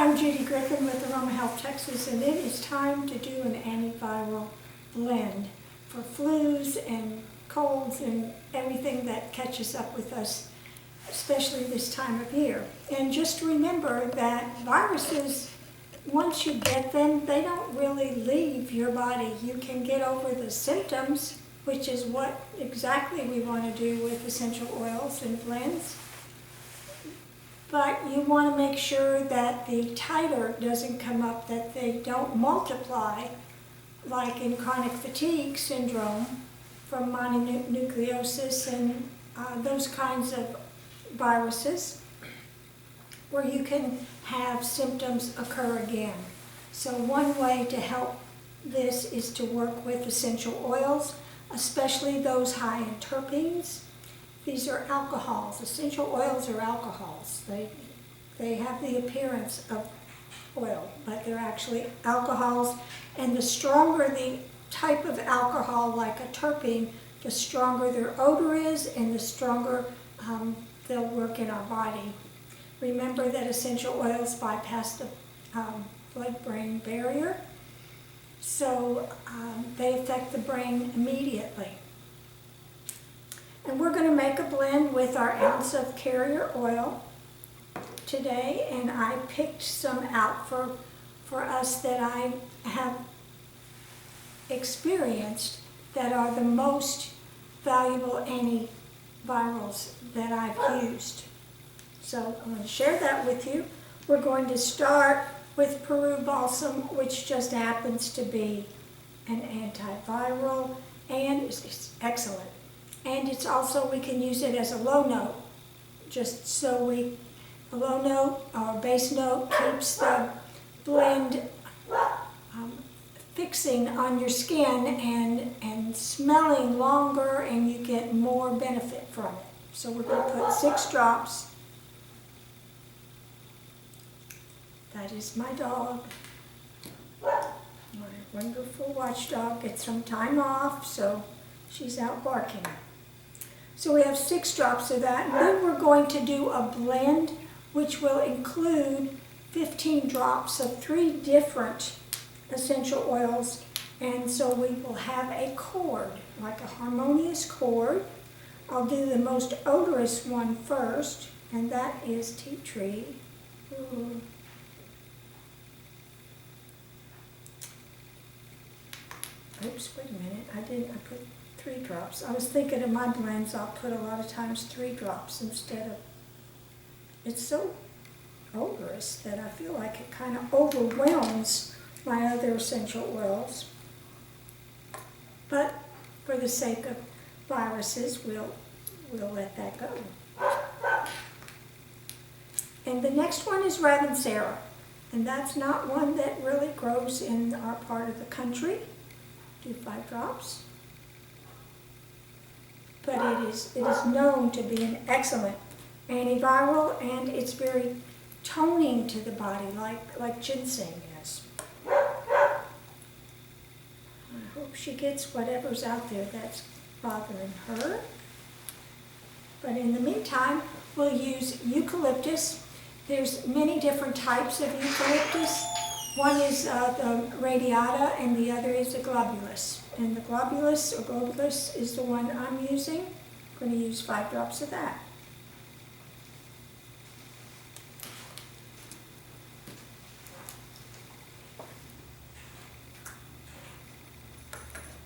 I'm Judy Griffin with Aroma Health Texas, and it is time to do an antiviral blend for flus and colds and everything that catches up with us, especially this time of year. And just remember that viruses, once you get them, they don't really leave your body. You can get over the symptoms, which is what exactly we want to do with essential oils and blends. But you want to make sure that the titer doesn't come up, that they don't multiply, like in chronic fatigue syndrome from mononucleosis and those kinds of viruses, where you can have symptoms occur again. So one way to help this is to work with essential oils, especially those high in terpenes. These are alcohols. Essential oils are alcohols. They have the appearance of oil, but they're actually alcohols. And the stronger the type of alcohol, like a terpene, the stronger their odor is and the stronger they'll work in our body. Remember that essential oils bypass the blood-brain barrier, so they affect the brain immediately. And we're going to make a blend with our ounce of carrier oil today, and I picked some out for us that I have experienced that are the most valuable antivirals that I've used. So I'm going to share that with you. We're going to start with Peru Balsam, which just happens to be an antiviral, and it's excellent. And it's also, we can use it as a low note, just so a low note or base note keeps the blend fixing on your skin and smelling longer, and you get more benefit from it. So we're going to put 6 drops. That is my dog, my wonderful watchdog. Gets some time off, so she's out barking. So we have 6 drops of that, and then we're going to do a blend which will include 15 drops of 3 different essential oils, and so we will have a chord, like a harmonious chord. I'll do the most odorous one first, and that is tea tree. Ooh. Oops, wait a minute, I put 3 drops. I was thinking of my blends, I'll put a lot of times 3 drops instead of, it's so odorous that I feel like it kind of overwhelms my other essential oils. But for the sake of viruses, we'll let that go. And the next one is Ravencera, and that's not one that really grows in our part of the country. Do 5 drops. But it is known to be an excellent antiviral, and it's very toning to the body, like ginseng is. I hope she gets whatever's out there that's bothering her. But in the meantime, we'll use eucalyptus. There's many different types of eucalyptus. One is the radiata, and the other is the globulus. And the globulus is the one I'm using. I'm going to use 5 drops of that.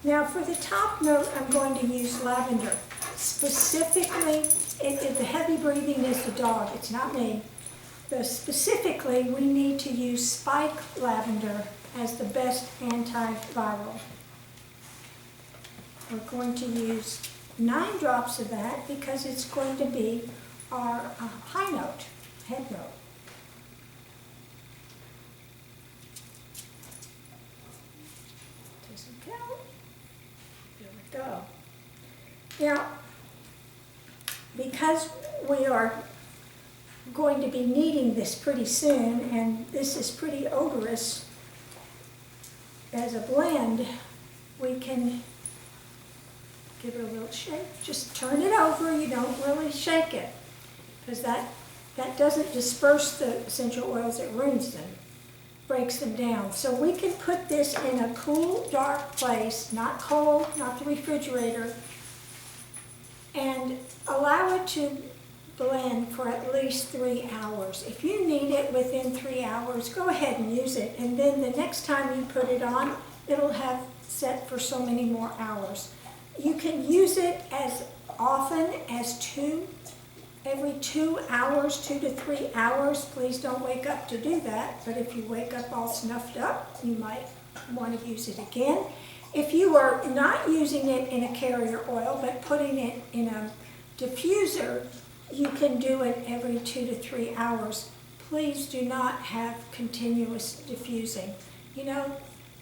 Now for the top note, I'm going to use lavender. Specifically, the heavy breathing is the dog, it's not me. Specifically, we need to use spike lavender as the best antiviral. We're going to use 9 drops of that because it's going to be our high note, head note. Doesn't count. There we go. Now, because we are going to be needing this pretty soon, and this is pretty odorous as a blend, we can give it a little shake. Just turn it over, you don't really shake it, because that that doesn't disperse the essential oils, it ruins them, breaks them down. So we can put this in a cool, dark place, not cold, not the refrigerator, and allow it to blend for at least 3 hours. If you need it within 3 hours, go ahead and use it. And then the next time you put it on, it'll have set for so many more hours. You can use it as often as every 2 hours, 2 to 3 hours. Please don't wake up to do that, but if you wake up all snuffed up, you might want to use it again. If you are not using it in a carrier oil, but putting it in a diffuser, you can do it every 2 to 3 hours. Please do not have continuous diffusing. You know,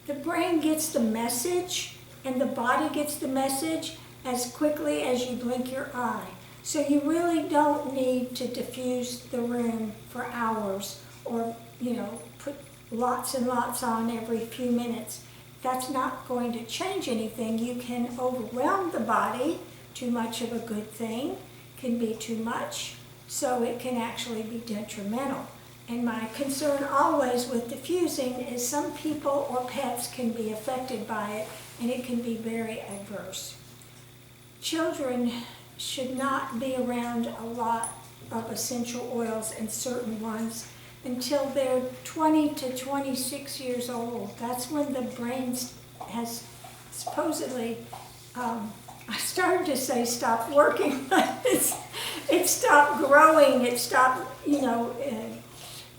the brain gets the message and the body gets the message as quickly as you blink your eye. So you really don't need to diffuse the room for hours or, you know, put lots and lots on every few minutes. That's not going to change anything. You can overwhelm the body. Too much of a good thing can be too much, so it can actually be detrimental. And my concern always with diffusing is some people or pets can be affected by it, and it can be very adverse. Children should not be around a lot of essential oils and certain ones until they're 20 to 26 years old. That's when the brain has supposedly, I started to say stop working, but it stopped growing, it stopped, you know,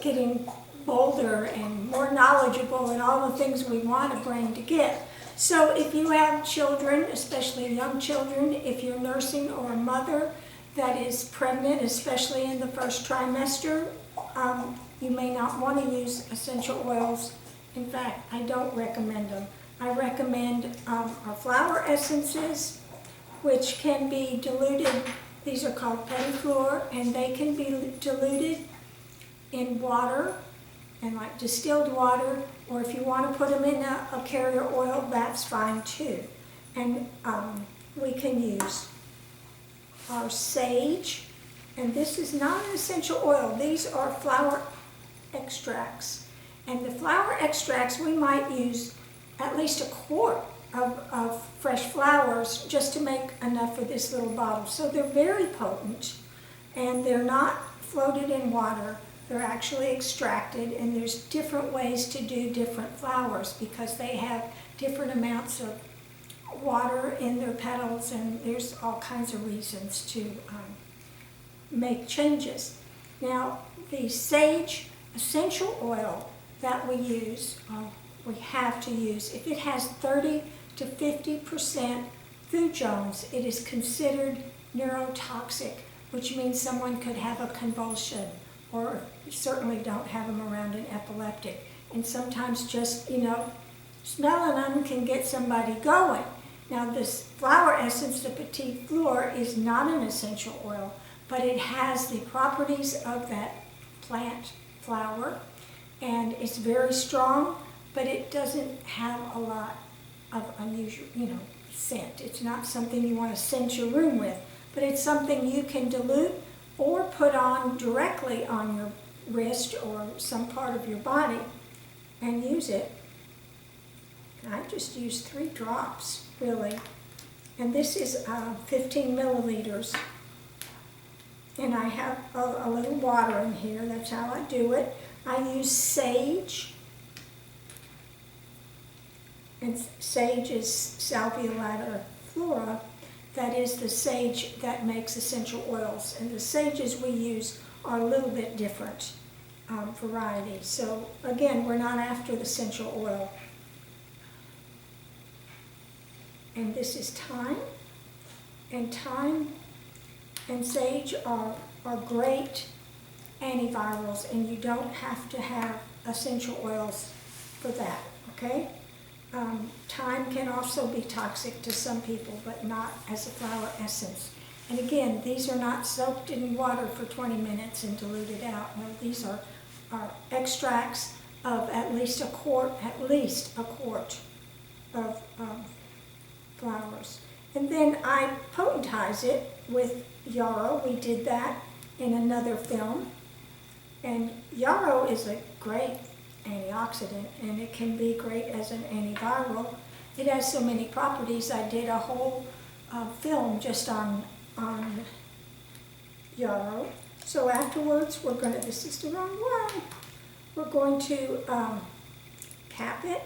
getting bolder and more knowledgeable and all the things we want a brain to get. So if you have children, especially young children, if you're nursing or a mother that is pregnant, especially in the first trimester, you may not want to use essential oils. In fact, I don't recommend them. I recommend our flower essences, which can be diluted. These are called Petite Fleur, and they can be diluted in water, and like distilled water, or if you want to put them in a carrier oil, that's fine too. And we can use our sage, and this is not an essential oil. These are flower extracts. And the flower extracts, we might use at least a quart of fresh flowers just to make enough for this little bottle. So they're very potent, and they're not floated in water. They're actually extracted, and there's different ways to do different flowers because they have different amounts of water in their petals, and there's all kinds of reasons to make changes. Now, the sage essential oil that we use, we have to use, if it has 30 to 50% fujones, it is considered neurotoxic, which means someone could have a convulsion, or you certainly don't have them around an epileptic. And sometimes just, you know, smelling them can get somebody going. Now this flower essence, the Petite Fleur, is not an essential oil, but it has the properties of that plant flower, and it's very strong, but it doesn't have a lot of unusual, you know, scent. It's not something you want to scent your room with, but it's something you can dilute or put on directly on your wrist or some part of your body and use it. I just used 3 drops, really. And this is 15 milliliters. And I have a little water in here. That's how I do it. I use sage. And sage is Salvia latiflora. That is the sage that makes essential oils. And the sages we use are a little bit different variety. So again, we're not after the essential oil. And this is thyme. And thyme and sage are great antivirals, and you don't have to have essential oils for that, okay? Thyme can also be toxic to some people, but not as a flower essence. And again, these are not soaked in water for 20 minutes and diluted out. No, these are extracts of at least a quart of flowers. And then I potentize it with yarrow. We did that in another film. And yarrow is a great antioxidant, and it can be great as an antiviral. It has so many properties. I did a whole film just on yarrow. So afterwards, we're going to, this is the wrong one, we're going to cap it.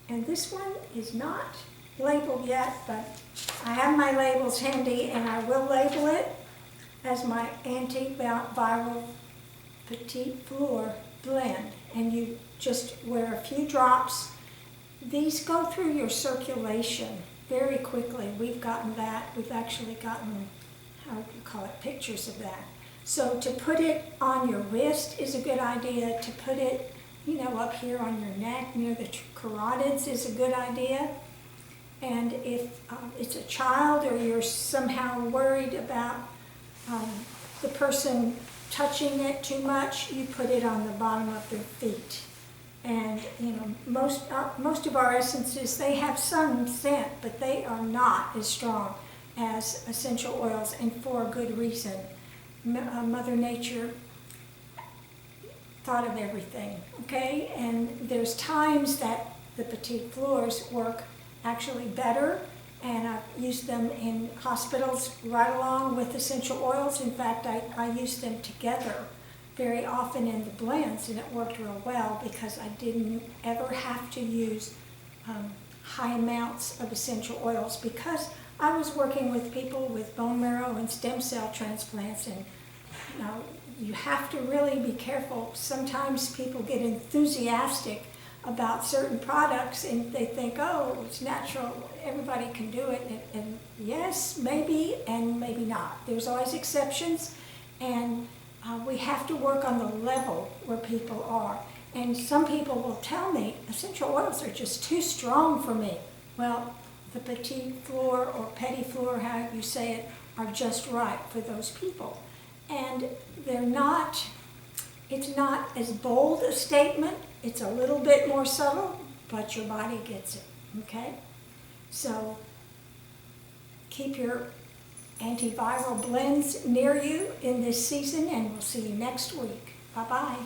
And this one is not labeled yet, but I have my labels handy, and I will label it as my antiviral Petite Fleur blend. And you just wear a few drops. These go through your circulation very quickly. We've gotten that. We've actually gotten, how do you call it, pictures of that. So to put it on your wrist is a good idea. To put it, you know, up here on your neck near the carotids is a good idea. And if it's a child, or you're somehow worried about the person touching it too much, you put it on the bottom of their feet. And you know, most of our essences, they have some scent, but they are not as strong as essential oils, and for a good reason. Mother Nature thought of everything, okay? And there's times that the Petite Fleurs work actually better, and I've used them in hospitals right along with essential oils. In fact, I use them together very often in the blends, and it worked real well because I didn't ever have to use high amounts of essential oils, because I was working with people with bone marrow and stem cell transplants, and you know, you have to really be careful. Sometimes people get enthusiastic about certain products and they think, oh, it's natural, everybody can do it. And yes, maybe, and maybe not. There's always exceptions, and we have to work on the level where people are. And some people will tell me, essential oils are just too strong for me. Well, the Petite Fleur or Petite Fleur, however you say it, are just right for those people. And they're not, it's not as bold a statement. It's a little bit more subtle, but your body gets it, okay? So keep your antiviral blends near you in this season, and we'll see you next week. Bye-bye.